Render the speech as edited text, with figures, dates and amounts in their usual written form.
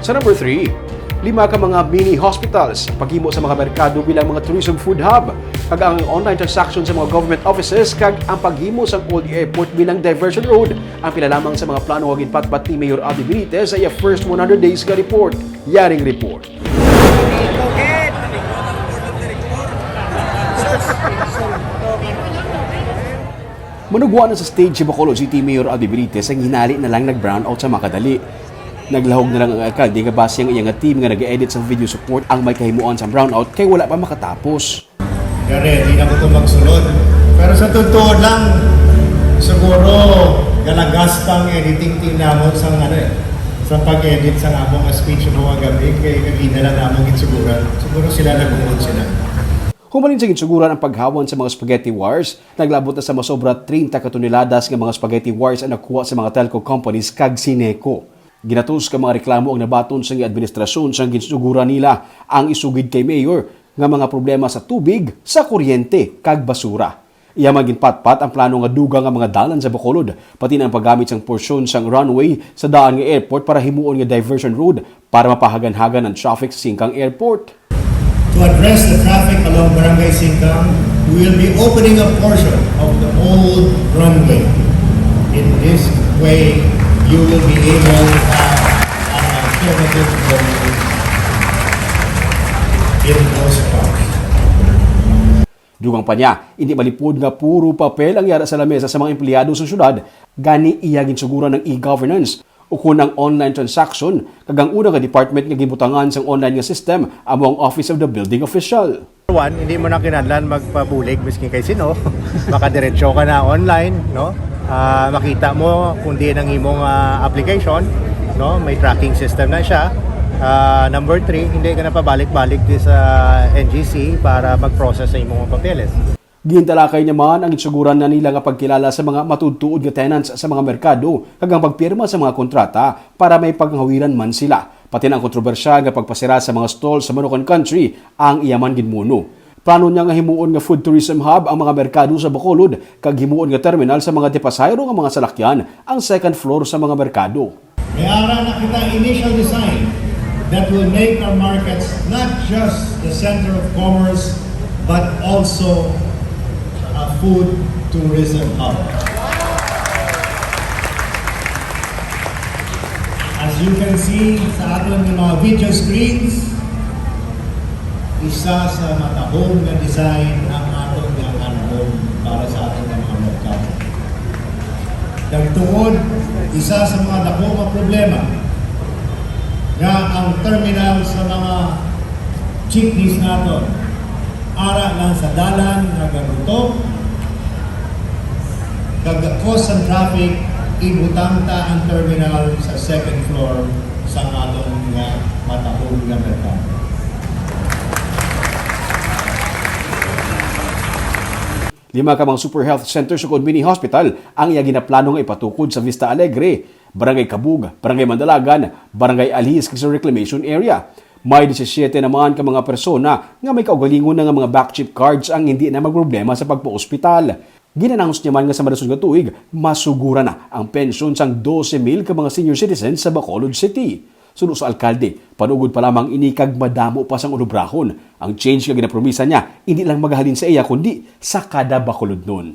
Sa number 3, 5 ka mga mini hospitals paghimo sa mga merkado bilang mga tourism food hub, kag ang online transaction sa mga government offices kag ang paghimo sa Old Airport bilang diversion road ang pinalamang sa mga plano nga ginpatpat ni Mayor Aldi Benitez sa iya first 100 days nga report. Yaring report. Manugwa na sa stage si Bacolod City Mayor Aldi Benitez ang hinali na lang nag-brownout sa makadali. Naglahog na lang ang alkalde nga base ang iyang team nga nag-edit sa video support ang may kahimuan sa brownout kay wala pa makatapos. Ready na ko ito magsulod. Pero sa totoo lang, siguro galagas pang editing team namon sa pag-edit sa among speech mga gabi kay kagina lang namon gitsuguran. Siguro sila nagungod sila. Humalin sa gitsuguran ang paghawan sa mga spaghetti wars, naglabot na sa masobra 30 katoneladas ng mga spaghetti wars ang nakuha sa mga telco companies kag Sineco. Ginatus ka mga reklamo ang nabaton sa administrasyon sa gitsuguran nila ang isugid kay Mayor nga mga problema sa tubig, sa kuryente kag basura. Iya maging patpat ang plano nga duga nga mga dalan sa Bacolod, pati na ang paggamit sang porsyon sang runway sa daan nga airport para himuon nga diversion road para mapahagan-hagan ang traffic sa Singkang Airport. To address the traffic along Barangay Singkang, we will be opening a portion of the old runway. In this way, you will be able to have an alternative runway in those parts. Dugang pa niya, hindi malipod nga puro papel ang yara sa lamesa sa mga empleyado sa syudad, gani iyagin siguran ng e-governance o kung ang online transaction, kagang una nga department nga gibutangan sang online nga system among Office of the Building Official. One, hindi mo na kinahanglan magpabulig miskin kay sino. Makadiretso ka na online, no? Makita mo kung di nang imong application, no? May tracking system na siya. Number 3, hindi ka na pabalik-balik sa NGC para mag-process sa imong papeles. Gintalakay naman ang itsuguran na nila nga pagkilala sa mga matutuod nga tenants sa mga merkado kagang pagpirma sa mga kontrata para may paghawiran man sila. Pati na ang kontrobersya nga pagpasira sa mga stall sa Manukan Country ang iyaman ginmuno. Plano niya nga himuon nga food tourism hub ang mga merkado sa Bacolod kag himuon nga terminal sa mga depasayro nga mga salakyan ang second floor sa mga merkado. May ara na kita initial design that will make our markets not just the center of commerce but also a food tourism hub. As you can see sa aton mga video screens, isa sa matahong na design ang aton ng anhon para sa aton mga merkado. Dagtuod, isa sa mga dakong mga problema nga ang terminal sa mga jeepneys naton ara lang sa dalan nga garuto kag-cause ang traffic ibutang ta ang terminal sa second floor sa atong nga matahong nga merkado. Lima ka mga super health center sa Mini Hospital ang iya ginaplano nga ipatukod sa Vista Alegre, Barangay Kabug, Barangay Mandalagan, Barangay Alhis sa reclamation area. May 17 naman ka mga persona nga may kaugalingon na nga mga back-chip cards ang hindi na magproblema sa pagpa-ospital. Ginanangus niya man nga sa madason nga tuig, masugura na ang pensyon sang 12,000 ka mga senior citizens sa Bacolod City. Suno sa alkalde, panugod pa lamang inikag madamo pa sang ulubrahon. Ang change nga ginapromisa niya, hindi lang magahalin sa iya kundi sa kada Bacolod nun.